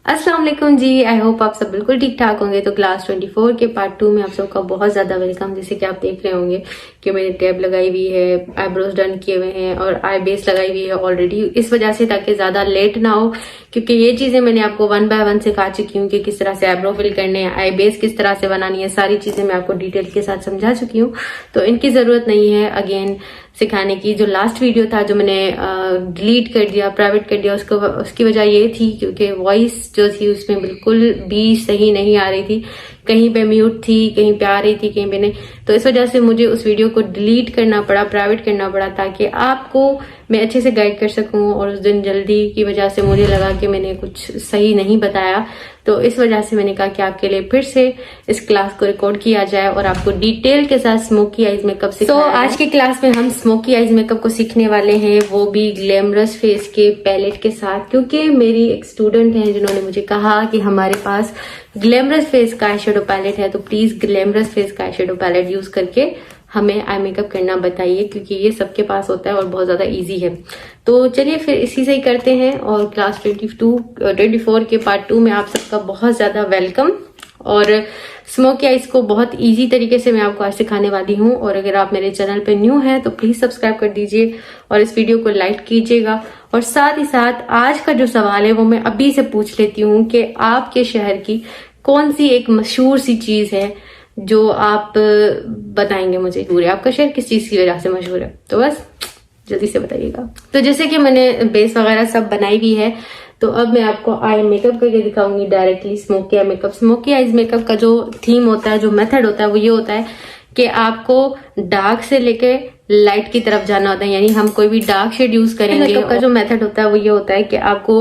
अस्सलाम वालेकुम जी। I hope आप सब बिल्कुल ठीक ठाक होंगे। तो क्लास 24 के पार्ट 2 में आप सबका बहुत ज्यादा वेलकम। जैसे कि आप देख रहे होंगे कि मैंने टैब लगाई हुई है, आईब्रोज डन किए हुए हैं और आई बेस लगाई हुई है ऑलरेडी, इस वजह से ताकि ज्यादा लेट ना हो, क्योंकि ये चीजें मैंने आपको 1 बाय 1 सिखा चुकी हूँ कि किस तरह से आईब्रो फिल करने हैं, आई बेस किस तरह से बनानी है, सारी चीजें मैं आपको डिटेल के साथ समझा चुकी हूँ। तो इनकी जरूरत नहीं है अगेन सिखाने की। जो लास्ट वीडियो था जो मैंने डिलीट कर दिया, प्राइवेट कर दिया, उसकी वजह ये थी क्योंकि वॉइस जो थी उसमें बिल्कुल भी सही नहीं आ रही थी, कहीं पे म्यूट थी, कहीं पे आ रही थी, कहीं पे नहीं। तो इस वजह से मुझे उस वीडियो को डिलीट करना पड़ा, प्राइवेट करना पड़ा, ताकि आपको मैं अच्छे से गाइड कर सकूं। और उस दिन जल्दी की वजह से मुझे लगा कि मैंने कुछ सही नहीं बताया, तो इस वजह से मैंने कहा कि आपके लिए फिर से इस क्लास को रिकॉर्ड किया जाए और आपको डिटेल के साथ स्मोकी आईज मेकअप सिखाया। तो आज की क्लास में हम स्मोकी आईज मेकअप को सीखने वाले हैं, वो भी ग्लैमरस फेस के पैलेट के साथ, क्योंकि मेरी एक स्टूडेंट है जिन्होंने मुझे कहा कि हमारे पास ग्लैमरस फेस का आई शेडो पैलेट है, तो प्लीज ग्लैमरस फेस का आई शेडो पैलेट यूज करके हमें आई मेकअप करना बताइए, क्योंकि ये सबके पास होता है और बहुत ज्यादा इजी है। तो चलिए फिर इसी से ही करते हैं। और क्लास 24 के पार्ट 2 में आप सबका बहुत ज्यादा वेलकम। और स्मोकी आईज को बहुत इजी तरीके से मैं आपको आज सिखाने वाली हूँ। और अगर आप मेरे चैनल पे न्यू हैं तो प्लीज सब्सक्राइब कर दीजिए और इस वीडियो को लाइक कीजिएगा। और साथ ही साथ आज का जो सवाल है वो मैं अभी से पूछ लेती हूँ कि आपके शहर की कौन सी एक मशहूर सी चीज है जो आप बताएंगे मुझे। पूरे आपका शहर किस चीज की वजह से मशहूर है, तो बस जल्दी से बताइएगा। तो जैसे कि मैंने बेस वगैरह सब बनाई हुई है, तो अब मैं आपको आई मेकअप करके दिखाऊंगी directly smoky eye makeup. Smoky eyes makeup का जो थीम होता है, जो मेथड होता है, वो ये होता है कि आपको डार्क से लेके लाइट की तरफ जाना होता है, यानी हम कोई भी डार्क शेड यूज करेंगे। मेकअप का जो मेथड होता है वो ये होता है कि आपको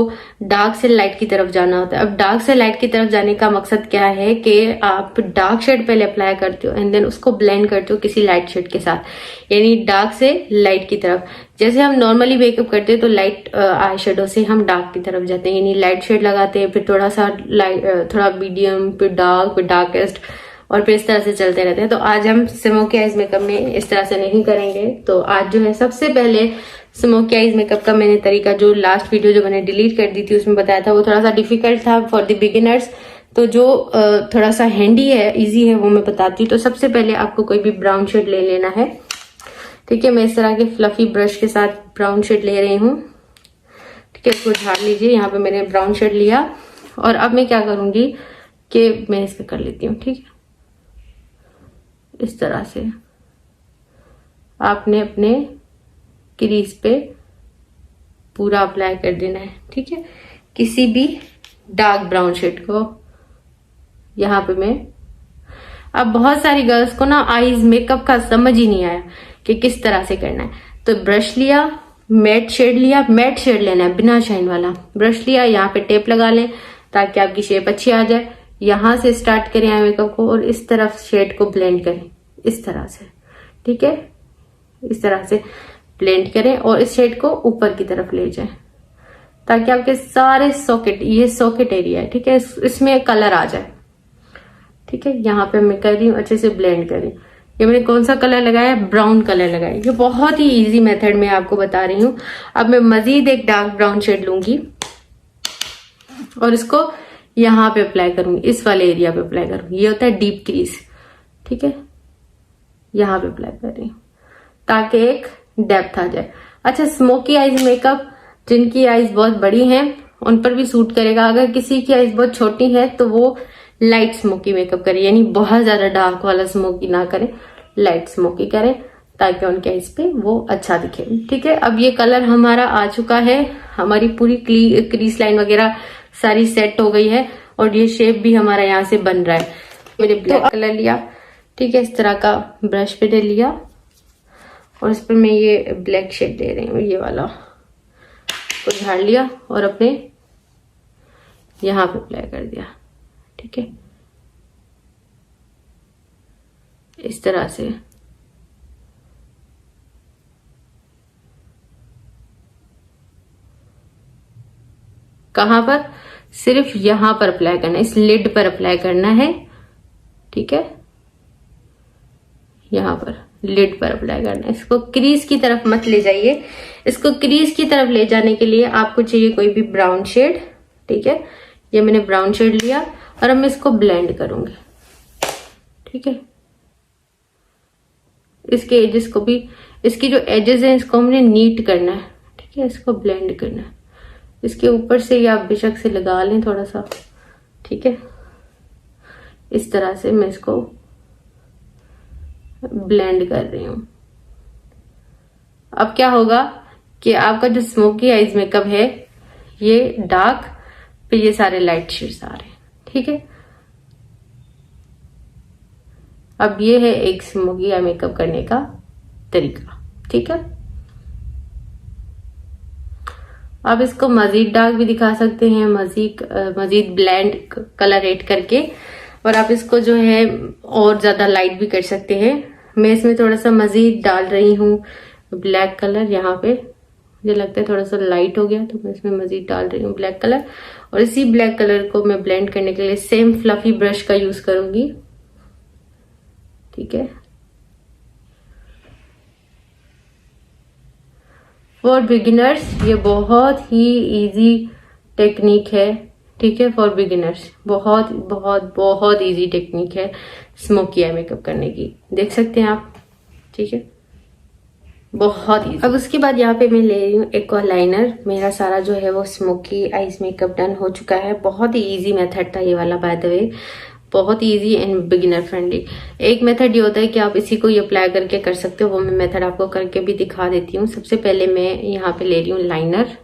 डार्क से लाइट की तरफ जाना होता है। अब डार्क से लाइट की तरफ जाने का मकसद क्या है कि आप डार्क शेड पहले अप्लाई करते हो एंड देन उसको ब्लेंड करते हो किसी लाइट शेड के साथ, यानी डार्क से लाइट की तरफ। जैसे हम नॉर्मली मेकअप करते हैं तो लाइट आई शेडो से हम डार्क की तरफ जाते हैं, यानी लाइट शेड लगाते हैं, फिर थोड़ा सा लाइट, थोड़ा मीडियम, फिर डार्क, फिर डार्केस्ट, और फिर इस तरह से चलते रहते हैं। तो आज हम स्मोकी आईज मेकअप में इस तरह से नहीं करेंगे। तो आज जो है सबसे पहले स्मोकी आईज मेकअप का मैंने तरीका, जो लास्ट वीडियो जो मैंने डिलीट कर दी थी उसमें बताया था, वो थोड़ा सा डिफिकल्ट था फॉर द बिगिनर्स। तो जो थोड़ा सा हैंडी है, इजी है, वो मैं बताती हूँ। तो सबसे पहले आपको कोई भी ब्राउन शेड ले लेना है, ठीक है। मैं इस तरह के फ्लफी ब्रश के साथ ब्राउन शेड ले रही हूँ, ठीक है। इसको झाड़ लीजिए। यहाँ पे मैंने ब्राउन शेड लिया और अब मैं क्या करूंगी कि मैं इस पे कर लेती हूँ, ठीक है। इस तरह से आपने अपने क्रीज पे पूरा अप्लाई कर देना है, ठीक है। किसी भी डार्क ब्राउन शेड को यहाँ पे मैं, अब बहुत सारी गर्ल्स को ना आईज मेकअप का समझ ही नहीं आया कि किस तरह से करना है। तो ब्रश लिया, मैट शेड लिया, मैट शेड लेना है बिना शाइन वाला। ब्रश लिया, यहाँ पे टेप लगा लें ताकि आपकी शेप अच्छी आ जाए। यहां से स्टार्ट करें आई मेकअप को और इस तरफ शेड को ब्लेंड करें, इस तरह से, ठीक है। इस तरह से ब्लेंड करें और इस शेड को ऊपर की तरफ ले जाएं ताकि आपके सारे सॉकेट, ये सॉकेट एरिया है, ठीक है, इसमें कलर आ जाए, ठीक है। यहाँ पे मैं कर रही हूँ, अच्छे से ब्लेंड करें। ये मैंने कौन सा कलर लगाया, ब्राउन कलर लगाया। ये बहुत ही इजी मेथड में आपको बता रही हूँ। अब मैं मजीद एक डार्क ब्राउन शेड लूंगी और इसको यहाँ पे अप्लाई करूंगी, इस वाले एरिया पे अप्लाई करूंगी। ये होता है डीप क्रीज, ठीक है। यहाँ पे अप्लाई कर रही हूँ ताकि एक डेप्थ आ जाए। अच्छा, स्मोकी आईज मेकअप जिनकी आईज बहुत बड़ी हैं उन पर भी सूट करेगा। अगर किसी की आईज बहुत छोटी है तो वो लाइट स्मोकी मेकअप करे, यानी बहुत ज्यादा डार्क वाला स्मोकी ना करें, लाइट स्मोकी करें ताकि उनके आईज पे वो अच्छा दिखे, ठीक है। अब ये कलर हमारा आ चुका है, हमारी पूरी क्रीज लाइन वगैरह सारी सेट हो गई है और ये शेप भी हमारा यहाँ से बन रहा है। मैंने ब्लैक कलर लिया, ठीक है, इस तरह का ब्रश पे ले लिया और इस पर मैं ये ब्लैक शेड दे रही हूँ, ये वाला को झाड़ लिया और अपने यहाँ पे अप्लाई कर दिया, ठीक है, इस तरह से। कहां पर, सिर्फ यहां पर अप्लाई करना है, इस लिड पर अप्लाई करना है, ठीक है। यहां पर लिड पर अप्लाई करना है। इसको क्रीज की तरफ मत ले जाइए। इसको क्रीज की तरफ ले जाने के लिए आपको चाहिए कोई भी ब्राउन शेड, ठीक है। ये मैंने ब्राउन शेड लिया और अब मैं इसको ब्लेंड करूंगी। ठीक है, इसके एजेस को भी, इसकी जो एजेस हैं इसको हमने नीट करना है। ठीक है, इसको ब्लेंड करना है। इसके ऊपर से ये आप बेशक से लगा लें थोड़ा सा। ठीक है, इस तरह से मैं इसको ब्लेंड कर रही हूं। अब क्या होगा कि आपका जो स्मोकी आईज मेकअप है ये डार्क, फिर ये सारे लाइट शेड्स आ रहे हैं। ठीक है, अब ये है एक स्मोकी आई मेकअप करने का तरीका। ठीक है, आप इसको मजीद डार्क भी दिखा सकते हैं, मजीद ब्लेंड कलर एड करके, और आप इसको जो है और ज्यादा लाइट भी कर सकते हैं। मैं इसमें थोड़ा सा मजीद डाल रही हूँ ब्लैक कलर। यहाँ पे मुझे लगता है थोड़ा सा लाइट हो गया, तो मैं इसमें मजीद डाल रही हूँ ब्लैक कलर, और इसी ब्लैक कलर को मैं ब्लेंड करने के लिए सेम फ्लफी ब्रश का यूज करूंगी। ठीक है, फॉर बिगिनर्स ये बहुत ही इजी टेक्निक है। ठीक है, फॉर बिगिनर्स बहुत बहुत बहुत इजी टेक्निक है स्मोकी आई मेकअप करने की, देख सकते हैं आप। ठीक है, बहुत इजी। अब उसके बाद यहाँ पे मैं ले रही हूँ एक्वा लाइनर। मेरा सारा जो है वो स्मोकी आईज मेकअप डन हो चुका है। बहुत ही इजी मेथड था ये वाला, बाय द वे, बहुत इजी एंड बिगिनर फ्रेंडली। एक मेथड ये होता है कि आप इसी को अप्लाई करके कर सकते हो, वो मैं मेथड आपको करके भी दिखा देती हूँ। सबसे पहले मैं यहाँ पे ले रही हूँ लाइनर।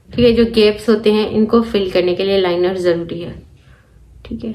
ठीक है, जो गैप्स होते हैं इनको फिल करने के लिए लाइनर जरूरी है। ठीक है,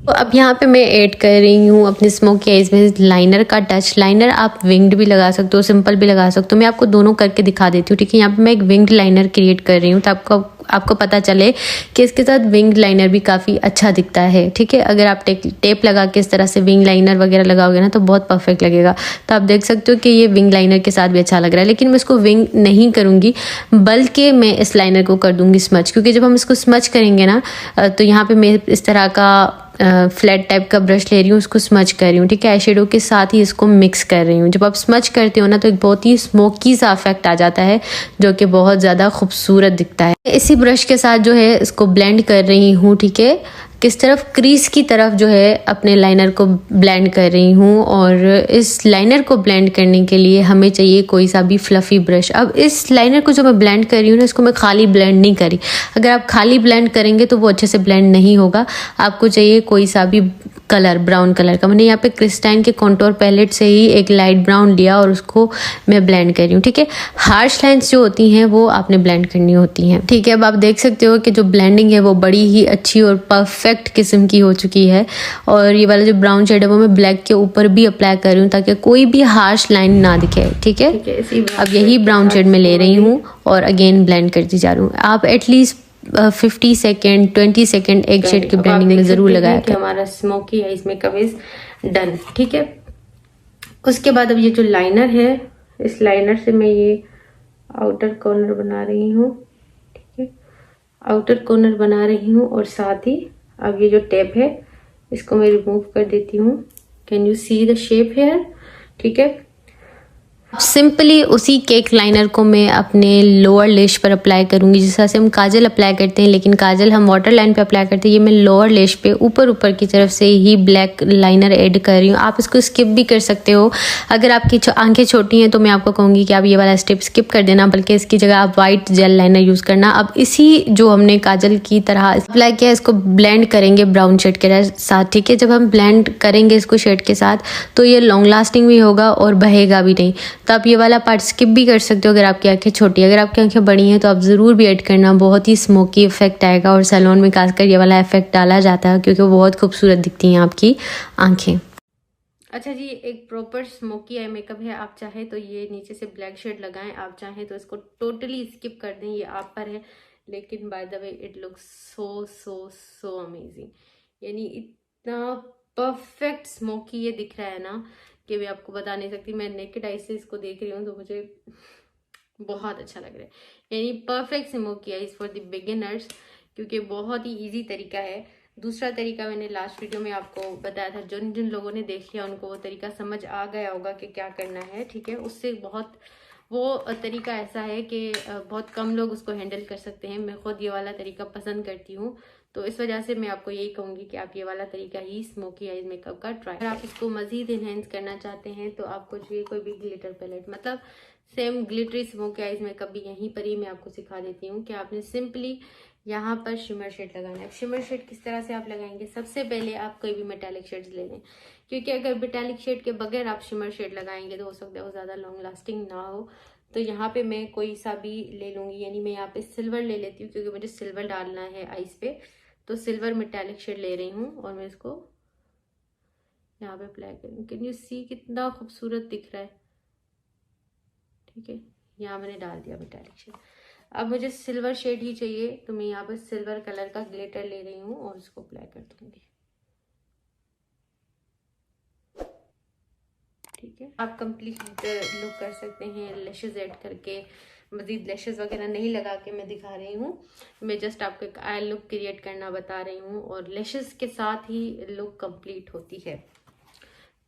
तो अब यहाँ पे मैं ऐड कर रही हूँ अपने स्मोकी आईज में लाइनर का टच। लाइनर आप विंग्ड भी लगा सकते हो, सिंपल भी लगा सकते हो। मैं आपको दोनों करके दिखा देती हूँ। ठीक है, यहाँ पे मैं एक विंग्ड लाइनर क्रिएट कर रही हूँ, तो आपको पता चले कि इसके साथ विंग लाइनर भी काफ़ी अच्छा दिखता है। ठीक है, अगर आप टेप लगा के इस तरह से विंग लाइनर वगैरह लगाओगे ना तो बहुत परफेक्ट लगेगा। तो आप देख सकते हो कि ये विंग लाइनर के साथ भी अच्छा लग रहा है, लेकिन मैं इसको विंग नहीं करूँगी, बल्कि मैं इस लाइनर को कर दूंगी स्मच, क्योंकि जब हम इसको स्मच करेंगे ना तो यहाँ पे मैं इस तरह का फ्लैट टाइप का ब्रश ले रही हूँ, उसको स्मच कर रही हूँ। ठीक है, आई शेडो के साथ ही इसको मिक्स कर रही हूँ। जब आप स्मच करते हो ना तो एक बहुत ही स्मोकी सा इफेक्ट आ जाता है, जो कि बहुत ज़्यादा खूबसूरत दिखता है। इसी ब्रश के साथ जो है इसको ब्लेंड कर रही हूँ। ठीक है, किस तरफ, क्रीज की तरफ जो है अपने लाइनर को ब्लेंड कर रही हूँ, और इस लाइनर को ब्लेंड करने के लिए हमें चाहिए कोई सा भी फ्लफी ब्रश। अब इस लाइनर को जो मैं ब्लेंड कर रही हूँ ना, इसको मैं खाली ब्लेंड नहीं करी। अगर आप खाली ब्लेंड करेंगे तो वो अच्छे से ब्लेंड नहीं होगा। आपको चाहिए कोई सा भी कलर, ब्राउन कलर का। मैंने यहाँ पे क्रिस्टाइन के कॉन्टोर पैलेट से ही एक लाइट ब्राउन लिया और उसको मैं ब्लेंड कर रही हूँ। ठीक है, हार्श लाइंस जो होती हैं वो आपने ब्लेंड करनी होती हैं। ठीक है, अब आप देख सकते हो कि जो ब्लेंडिंग है वो बड़ी ही अच्छी और परफेक्ट किस्म की हो चुकी है। और ये वाला जो ब्राउन शेड है वो मैं ब्लैक के ऊपर भी अप्लाई कर रही हूँ, ताकि कोई भी हार्श लाइन ना दिखे। ठीक है, अब यही ब्राउन शेड में ले रही हूँ और अगेन ब्लेंड करती जा रही हूँ। आप एटलीस्ट 50 सेकेंड 20 सेकेंड एक शेड की ब्लेंडिंग में जरूर लगाया कि हमारा smoky eyes makeup is done. ठीक है, उसके बाद अब ये जो लाइनर है, इस लाइनर से मैं ये आउटर कॉर्नर बना रही हूँ। ठीक है, आउटर कॉर्नर बना रही हूँ, और साथ ही अब ये जो टेप है इसको मैं रिमूव कर देती हूँ। Can you see the shape here. ठीक है, सिंपली उसी केक लाइनर को मैं अपने लोअर लेश पर अप्लाई करूंगी, जिस तरह से हम काजल अप्लाई करते हैं, लेकिन काजल हम वाटर लाइन पे अप्लाई करते हैं। ये मैं लोअर लेश पे ऊपर की तरफ से ही ब्लैक लाइनर ऐड कर रही हूँ। आप इसको स्किप भी कर सकते हो। अगर आपकी आंखें छोटी हैं तो मैं आपको कहूँगी कि आप ये वाला स्टेप स्किप कर देना, बल्कि इसकी जगह आप व्हाइट जेल लाइनर यूज़ करना। अब इसी जो हमने काजल की तरह अप्लाई किया इसको ब्लेंड करेंगे ब्राउन शेड के साथ। ठीक है, जब हम ब्लेंड करेंगे इसको शेड के साथ तो ये लॉन्ग लास्टिंग भी होगा और बहेगा भी नहीं। तो आप ये वाला पार्ट स्किप भी कर सकते हो अगर आपकी आंखें छोटी है। अगर आपकी आंखें बड़ी हैं तो आप ज़रूर भी ऐड करना, बहुत ही स्मोकी इफेक्ट आएगा। और सैलून में खासकर ये वाला इफेक्ट डाला जाता है क्योंकि वो बहुत खूबसूरत दिखती हैं आपकी आंखें। अच्छा जी, एक प्रॉपर स्मोकी आई मेकअप है। आप चाहे तो ये नीचे से ब्लैक शेड लगाएं, आप चाहें तो इसको टोटली स्किप कर दें, ये आप पर है। लेकिन by the way it looks so so so amazing. यानी इतना परफेक्ट स्मोकी ये दिख रहा है ना कि मैं आपको बता नहीं सकती। मैं नेकेड आई से इसको देख रही हूँ तो मुझे बहुत अच्छा लग रहा है। यानी perfect smoky eyes for the beginners, क्योंकि बहुत ही इजी तरीका है। दूसरा तरीका मैंने लास्ट वीडियो में आपको बताया था, जिन लोगों ने देख लिया उनको वो तरीका समझ आ गया होगा कि क्या करना है। ठीक है, उससे बहुत वो तरीका ऐसा है कि बहुत कम लोग उसको हैंडल कर सकते हैं। मैं खुद ये वाला तरीका पसंद करती हूँ, तो इस वजह से मैं आपको यही कहूँगी कि आप ये वाला तरीका ही स्मोकी आईज मेकअप का ट्राई। अगर आप इसको मज़ीद इन्हेंस करना चाहते हैं तो आपको चाहिए कोई भी ग्लिटर पैलेट, मतलब same glittery smoky eyes makeup भी यहीं पर ही मैं आपको सिखा देती हूँ कि आपने सिंपली यहाँ पर शिमर शेड लगाना है। शिमर शेड किस तरह से आप लगाएंगे, सबसे पहले आप कोई भी मेटालिक शेड्स ले लें, क्योंकि अगर मेटालिक शेड के बगैर आप शिमर शेड लगाएंगे तो हो सकता है वो ज़्यादा लॉन्ग लास्टिंग ना हो। तो यहाँ पे मैं कोई सा भी ले लूँगी, यानी मैं यहाँ पे सिल्वर ले लेती हूँ क्योंकि मुझे सिल्वर डालना है आईज पे। तो सिल्वर मेटालिक शेड ले रही हूँ और मैं इसको यहाँ पे अप्लाई करूँ। कैन यू सी कितना खूबसूरत दिख रहा है। ठीक है, यहाँ मैंने डाल दिया मेटालिक शेड। अब मुझे सिल्वर शेड ही चाहिए, तो मैं यहाँ पर सिल्वर कलर का ग्लिटर ले रही हूँ और इसको अप्लाई कर दूंगी। ठीक है, आप कंप्लीट लुक कर सकते हैं लैशेस ऐड करके। मजीद लैशेस वगैरह नहीं लगा के मैं दिखा रही हूँ, मैं जस्ट आपको एक आई लुक क्रिएट करना बता रही हूँ, और लैशेस के साथ ही लुक कंप्लीट होती है।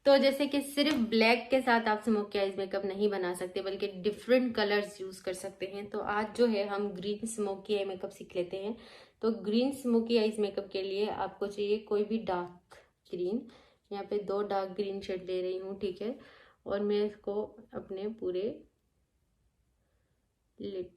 तो जैसे कि सिर्फ ब्लैक के साथ आप स्मोकी आईज मेकअप नहीं बना सकते, बल्कि डिफरेंट कलर्स यूज कर सकते हैं। तो आज जो है हम ग्रीन स्मोकी आई मेकअप सीख लेते हैं। तो ग्रीन स्मोकी आईज मेकअप के लिए आपको चाहिए कोई भी डार्क ग्रीन। यहाँ पे 2 डार्क ग्रीन शेड ले रही हूँ। ठीक है, और मैं इसको अपने पूरे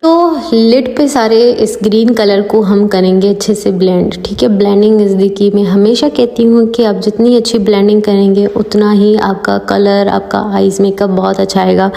तो लिड पे सारे इस ग्रीन कलर को हम करेंगे अच्छे से ब्लेंड। ठीक है, ब्लेंडिंग इज द की। मैं हमेशा कहती हूँ कि आप जितनी अच्छी ब्लेंडिंग करेंगे उतना ही आपका कलर, आपका आईज मेकअप बहुत अच्छा आएगा।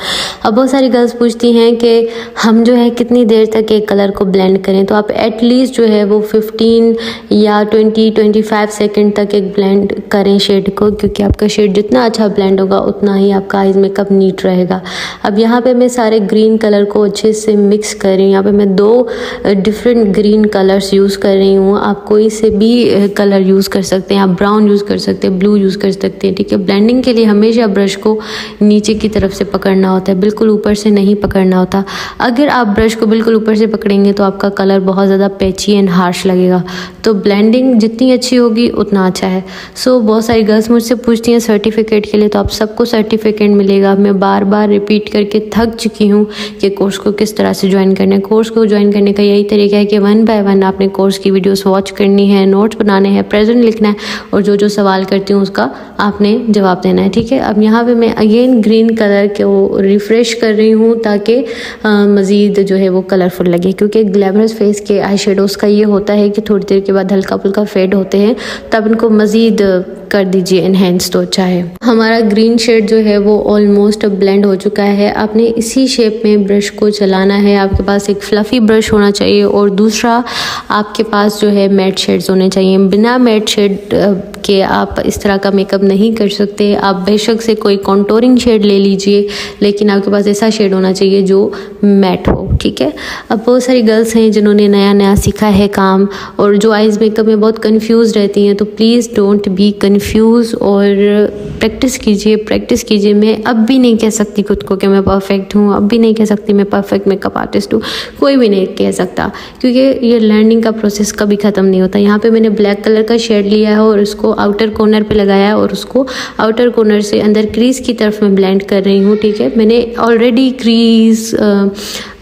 अब बहुत सारी गर्ल्स पूछती हैं कि हम जो है कितनी देर तक एक कलर को ब्लेंड करें, तो आप एटलीस्ट जो है वो 15 या 20-25 सेकेंड तक एक ब्लेंड करें शेड को, क्योंकि आपका शेड जितना अच्छा ब्लेंड होगा उतना ही आपका आईज मेकअप नीट रहेगा। अब यहाँ पे मैं सारे ग्रीन कलर को अच्छे से मिक्स कर रही हूँ। यहाँ पे मैं 2 डिफरेंट ग्रीन कलर्स यूज़ कर रही हूँ। आप कोई से भी कलर यूज़ कर सकते हैं, आप ब्राउन यूज़ कर सकते हैं, ब्लू यूज़ कर सकते हैं। ठीक है, ब्लेंडिंग के लिए हमेशा ब्रश को नीचे की तरफ से पकड़ना होता है, बिल्कुल ऊपर से नहीं पकड़ना होता। अगर आप ब्रश को बिल्कुल ऊपर से पकड़ेंगे तो आपका कलर बहुत ज़्यादा पैची एंड हार्श लगेगा। तो ब्लेंडिंग जितनी अच्छी होगी उतना अच्छा है। सो बहुत सारी गर्ल्स मुझसे पूछती हैं सर्टिफिकेट के लिए, तो आप सबको सर्टिफिकेट मिलेगा। मैं बार बार रिपीट करके थक चुकी हूँ कि कोर्स को किस तरह से ज्वाइन करना है। कोर्स को ज्वाइन करने का यही तरीका है कि 1 बाय 1 आपने कोर्स की वीडियोस वॉच करनी है, नोट्स बनाने हैं, प्रेजेंट लिखना है, और जो जो सवाल करती हूँ उसका आपने जवाब देना है। ठीक है, अब यहाँ पे मैं अगेन ग्रीन कलर को रिफ्रेश कर रही हूँ ताकि मज़ीद जो है वो कलरफुल लगे, क्योंकि ग्लैमरस फेस के आई शेडोज़ का ये होता है कि थोड़ी देर के बाद हल्का फुल्का फेड होते हैं, तब इनको मज़ीद कर दीजिए एनहेंस तो अच्छा है। हमारा ग्रीन शेड जो है वो ऑलमोस्ट ब्लेंड हो चुका है। आपने इसी शेप में ब्रश को चलाना है। आपके पास एक फ्लफ़ी ब्रश होना चाहिए, और दूसरा आपके पास जो है मैट शेड्स होने चाहिए। बिना मैट शेड के आप इस तरह का मेकअप नहीं कर सकते। आप बेशक से कोई कॉन्टोरिंग शेड ले लीजिए, लेकिन आपके पास ऐसा शेड होना चाहिए जो मैट हो। ठीक है, अब बहुत सारी गर्ल्स हैं जिन्होंने नया नया सीखा है काम, और जो आईज मेकअप में बहुत कंफ्यूज रहती हैं, तो प्लीज़ डोंट बी कंफ्यूज और प्रैक्टिस कीजिए। मैं अब भी नहीं कह सकती खुद को कि मैं परफेक्ट हूँ, अब भी नहीं कह सकती मैं परफेक्ट मेकअप आर्टिस्ट हूँ, कोई भी नहीं कह सकता, क्योंकि ये लर्निंग का प्रोसेस कभी ख़त्म नहीं होता। यहाँ पे मैंने ब्लैक कलर का शेड लिया है और उसको आउटर कॉर्नर पे लगाया है, और उसको आउटर कॉर्नर से अंदर क्रीज की तरफ मैं ब्लेंड कर रही हूँ। ठीक है, मैंने already crease,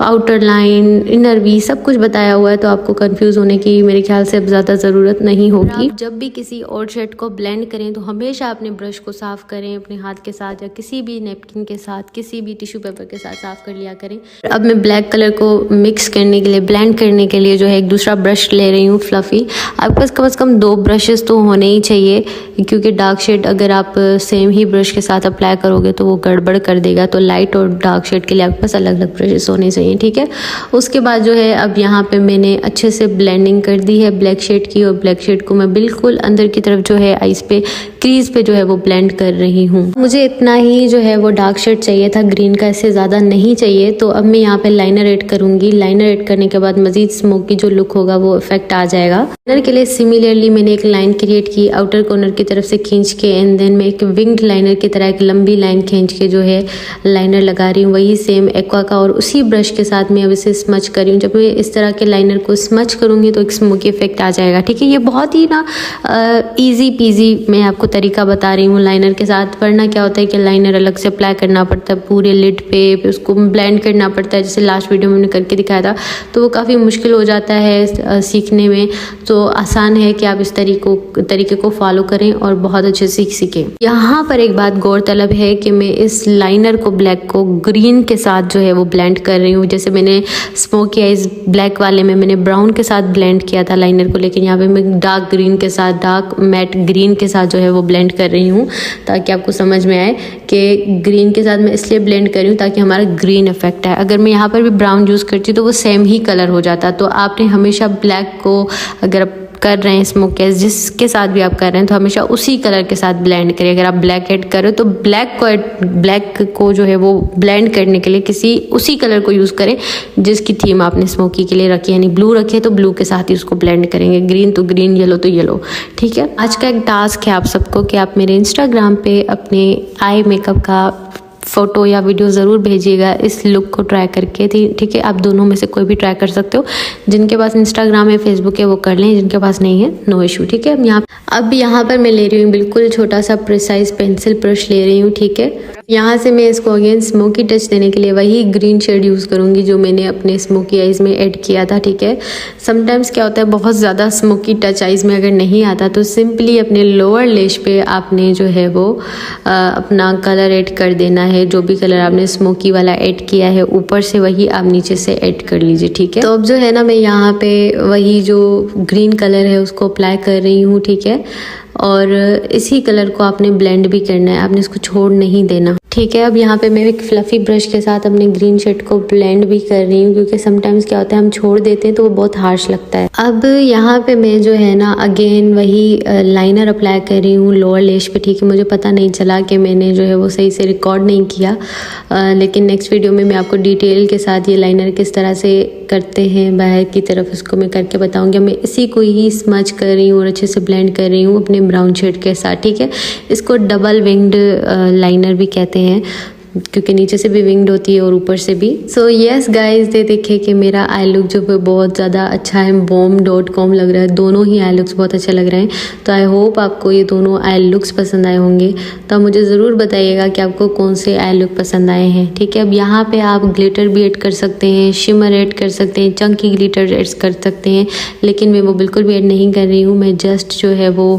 outer line, inner we सब कुछ बताया हुआ है, तो आपको कंफ्यूज होने की मेरे ख्याल से अब ज़्यादा ज़रूरत नहीं होगी। जब भी किसी और शेड को ब्लेंड करें तो हमेशा अपने ब्रश को साफ़ करें, अपने हाथ के साथ या किसी भी नैपकिन के साथ, किसी भी टिश्यू पेपर के साथ साफ़ कर लिया करें। अब मैं ब्लैक कलर को मिक्स करने के लिए, ब्लेंड करने के लिए जो है एक दूसरा ब्रश ले रही हूँ फ्लफ़ी। आपके पास कम से कम 2 ब्रशेस तो होने ही चाहिए, क्योंकि डार्क शेड अगर आप सेम ही ब्रश के साथ अप्लाई करोगे तो वो गड़बड़ कर देगा। तो लाइट और डार्क शेड के लिए आपके पास अलग अलग ब्रशेस होने चाहिए। ठीक है, उसके बाद जो है अब यहाँ पे मैंने अच्छे से ब्लेंडिंग कर दी है ब्लैक शेड की, और ब्लैक शेड को मैं बिल्कुल अंदर की तरफ जो है आईज पे, क्रीज पे जो है वो ब्लेंड कर रही हूँ। मुझे इतना ही जो है वो डार्क शेड चाहिए था ग्रीन का, इससे ज़्यादा नहीं चाहिए। तो अब मैं यहाँ पे लाइनर ऐड करूँगी। लाइनर ऐड करने के बाद मजीद स्मोकी जो लुक होगा वो इफेक्ट आ जाएगा। लाइनर के लिए सिमिलरली मैंने एक लाइन क्रिएट की आउटर कॉर्नर की तरफ से खींच के, एंड देन मैं एक विंग्ड लाइनर की तरह एक लंबी लाइन खींच के जो है लाइनर लगा रही हूँ, वही सेम एक्वा का, और उसी ब्रश के साथ मैं अब इसे स्मच कर रही हूँ। जब मैं इस तरह के लाइनर को स्मच करूँगी तो एक स्मोकी इफेक्ट आ जाएगा। ठीक है, ये बहुत ही ना ईजी पीजी मैं आपको तरीका बता रही हूँ लाइनर के साथ, वरना क्या होता है कि लाइनर अलग से अप्लाई करना पड़ता है पूरे लिड पे, फिर उसको ब्लेंड करना पड़ता है, जैसे लास्ट वीडियो में मैंने करके दिखाया था, तो वो काफ़ी मुश्किल हो जाता है सीखने में। तो आसान है कि आप इस तरीके को फॉलो करें और बहुत अच्छे से सीखें। यहाँ पर एक बात गौरतलब है कि मैं इस लाइनर को ब्लैक को ग्रीन के साथ जो है वो ब्लेंड कर रही हूँ। जैसे मैंने स्मोकी आइज ब्लैक वाले में मैंने ब्राउन के साथ ब्लेंड किया था लाइनर को, लेकिन यहाँ पे मैं डार्क ग्रीन के साथ, डार्क मैट ग्रीन के साथ जो है वो ब्लेंड कर रही हूँ, ताकि आपको समझ में आए कि ग्रीन के साथ मैं इसलिए ब्लेंड कर रही हूँ ताकि हमारा ग्रीन इफेक्ट है। अगर मैं यहाँ पर भी ब्राउन यूज़ करती तो वो सेम ही कलर हो जाता। तो आपने हमेशा ब्लैक को अगर आप कर रहे हैं स्मोकी आइज जिसके साथ भी आप कर रहे हैं तो हमेशा उसी कलर के साथ ब्लेंड करें। अगर आप ब्लैक ऐड करें तो ब्लैक को जो है वो ब्लेंड करने के लिए उसी कलर को यूज़ करें जिसकी थीम आपने स्मोकी के लिए रखी है। यानी ब्लू रखी है तो ब्लू के साथ ही उसको ब्लेंड करेंगे, ग्रीन तो ग्रीन, येलो तो येलो। ठीक है, आज का एक टास्क है आप सबको कि आप मेरे इंस्टाग्राम पे अपने आई मेकअप का फोटो या वीडियो ज़रूर भेजिएगा इस लुक को ट्राई करके। ठीक है, आप दोनों में से कोई भी ट्राई कर सकते हो। जिनके पास इंस्टाग्राम है, फेसबुक है, वो कर लें, जिनके पास नहीं है नो इशू। ठीक है, अब यहाँ पर मैं ले रही हूँ बिल्कुल छोटा सा प्रिसाइज पेंसिल ब्रश ले रही हूँ। ठीक है, यहाँ से मैं इसको अगेन स्मोकी टच देने के लिए वही ग्रीन शेड यूज़ करूँगी जो मैंने अपने स्मोकी आइज में ऐड किया था। ठीक है, समटाइम्स क्या होता है बहुत ज़्यादा स्मोकी टच आइज में अगर नहीं आता तो सिंपली अपने लोअर लेश पे आपने जो है वो अपना कलर ऐड कर देना है। जो भी कलर आपने स्मोकी वाला ऐड किया है ऊपर से वही आप नीचे से ऐड कर लीजिए। ठीक है, तो अब जो है ना मैं यहाँ पे वही जो ग्रीन कलर है उसको अप्लाई कर रही हूँ। ठीक है, और इसी कलर को आपने ब्लेंड भी करना है, आपने इसको छोड़ नहीं देना। ठीक है, अब यहाँ पे मैं एक फ्लफी ब्रश के साथ अपने ग्रीन शेड को ब्लेंड भी कर रही हूँ, क्योंकि समटाइम्स क्या होता है हम छोड़ देते हैं तो वो बहुत हार्श लगता है। अब यहाँ पे मैं जो है ना अगेन वही लाइनर अप्लाई कर रही हूँ लोअर लेश पे। ठीक है, मुझे पता नहीं चला कि मैंने जो है वो सही से रिकॉर्ड नहीं किया, लेकिन नेक्स्ट वीडियो में मैं आपको डिटेल के साथ ये लाइनर किस तरह से करते हैं बाहर की तरफ उसको मैं करके बताऊँगी। मैं इसी को ही स्मच कर रही हूँ और अच्छे से ब्लेंड कर रही हूँ अपने ब्राउन शेड के साथ। ठीक है, इसको डबल विंग्ड लाइनर भी कहते हैं क्योंकि नीचे से भी विंग्ड होती है और ऊपर से भी। सो यस गाइज, देखिए कि मेरा आई लुक जो है बहुत ज़्यादा अच्छा है, bomb.com लग रहा है। दोनों ही आई लुक्स बहुत अच्छे लग रहे हैं। तो आई होप आपको ये दोनों आई लुक्स पसंद आए होंगे। तो आप मुझे ज़रूर बताइएगा कि आपको कौन से आई लुक पसंद आए हैं। ठीक है, अब यहाँ पे आप ग्लिटर भी ऐड कर सकते हैं, शिमर ऐड कर सकते हैं, चंकी ग्लिटर ऐड कर सकते हैं, लेकिन मैं वो बिल्कुल भी ऐड नहीं कर रही हूँ। मैं जस्ट जो है वो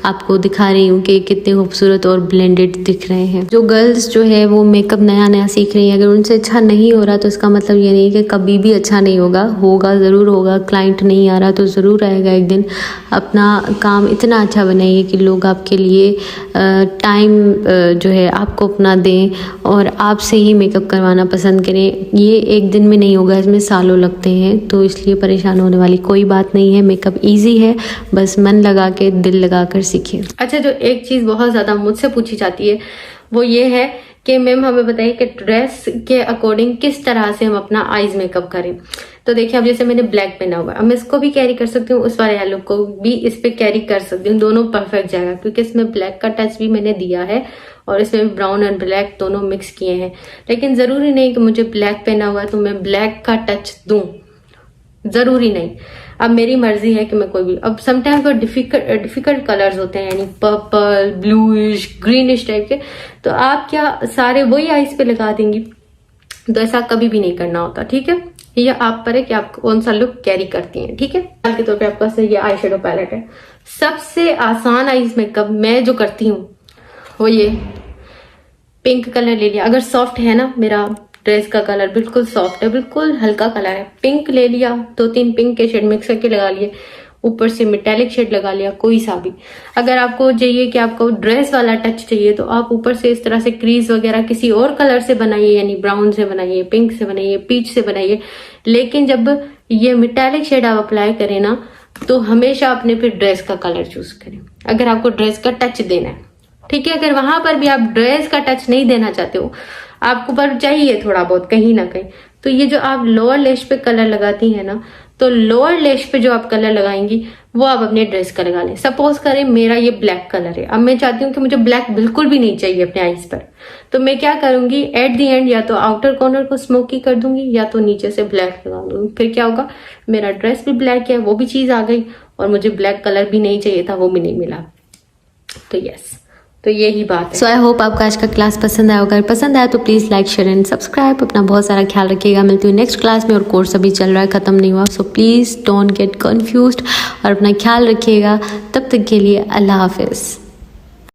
आपको दिखा रही हूँ कि कितने खूबसूरत और ब्लेंडेड दिख रहे हैं। जो गर्ल्स जो है वो मेकअप नया सीख रही है, अगर उनसे अच्छा नहीं हो रहा तो इसका मतलब ये नहीं कि कभी भी अच्छा नहीं होगा ज़रूर होगा। क्लाइंट नहीं आ रहा तो ज़रूर आएगा एक दिन। अपना काम इतना अच्छा बनाइए कि लोग आपके लिए टाइम जो है आपको अपना दें और आपसे ही मेकअप करवाना पसंद करें। ये एक दिन में नहीं होगा, इसमें सालों लगते हैं, तो इसलिए परेशान होने वाली कोई बात नहीं है। मेकअप ईजी है, बस मन लगा के दिल लगा कर सीखिए। अच्छा, जो एक चीज़ बहुत ज़्यादा मुझसे पूछी जाती है वो ये है कि मैम हमें बताइए कि ड्रेस के अकॉर्डिंग किस तरह से हम अपना आईज मेकअप करें। तो देखिए, अब जैसे मैंने ब्लैक पहना हुआ है, अब मैं इसको भी कैरी कर सकती हूँ, उस वाले आई लुक को भी इस पे कैरी कर सकती हूँ, दोनों परफेक्ट जाएगा, क्योंकि इसमें ब्लैक का टच भी मैंने दिया है और इसमें ब्राउन और ब्लैक दोनों मिक्स किए हैं। लेकिन जरूरी नहीं कि मुझे ब्लैक पहना हुआ है तो मैं ब्लैक का टच दूं, जरूरी नहीं। अब मेरी मर्जी है कि मैं कोई भी, अब समटाइम्स वो डिफिकल्ट कलर्स होते हैं, यानी पर्पल, ब्लूइश, ग्रीनिश टाइप के, तो आप क्या सारे वही आईज पे लगा देंगी, तो ऐसा कभी भी नहीं करना होता। ठीक है, ये आप पर है कि आप कौन सा लुक कैरी करती हैं। ठीक है, के तौर पे आपका ये आई शेडो पैलेट है। सबसे आसान आईज मेकअप मैं जो करती हूँ वो ये पिंक कलर ले लिया। अगर सॉफ्ट है ना, मेरा ड्रेस का कलर बिल्कुल सॉफ्ट है, बिल्कुल हल्का कलर है, पिंक ले लिया, 2-3 पिंक के शेड मिक्स करके लगा लिए, ऊपर से मेटेलिक शेड लगा लिया, कोई सा भी। अगर आपको चाहिए कि आपको ड्रेस वाला टच चाहिए तो आप ऊपर से इस तरह से क्रीज वगैरह किसी और कलर से बनाइए, यानी ब्राउन से बनाइए, पिंक से बनाइए, पीच से बनाइए। लेकिन जब ये मेटेलिक शेड आप अप्लाई करें ना तो हमेशा अपने फिर ड्रेस का कलर चूज करें, अगर आपको ड्रेस का टच देना है। ठीक है, अगर वहां पर भी आप ड्रेस का टच नहीं देना चाहते हो, आपको पर चाहिए थोड़ा बहुत कहीं ना कहीं, तो ये जो आप लोअर लेश पे कलर लगाती हैं ना, तो लोअर लेश पे जो आप कलर लगाएंगी वो आप अपने ड्रेस का लगा लें। सपोज करें मेरा ये ब्लैक कलर है, अब मैं चाहती हूँ कि मुझे ब्लैक बिल्कुल भी नहीं चाहिए अपने आईज पर, तो मैं क्या करूंगी, एट दी एंड या तो आउटर कॉर्नर को स्मोकी कर दूंगी या तो नीचे से ब्लैक लगा दूंगी। फिर क्या होगा, मेरा ड्रेस भी ब्लैक है, वो भी चीज आ गई, और मुझे ब्लैक कलर भी नहीं चाहिए था, वो भी नहीं मिला। तो यस, तो यही बात है। सो आई होप आपको आज का क्लास पसंद आया। अगर पसंद आया तो please like share and subscribe. अपना बहुत सारा ख्याल रखिएगा। मिलती हूँ नेक्स्ट क्लास में, और कोर्स अभी चल रहा है, ख़त्म नहीं हुआ। So please don't get confused और अपना ख्याल रखिएगा। तब तक के लिए अल्लाह हाफिज़।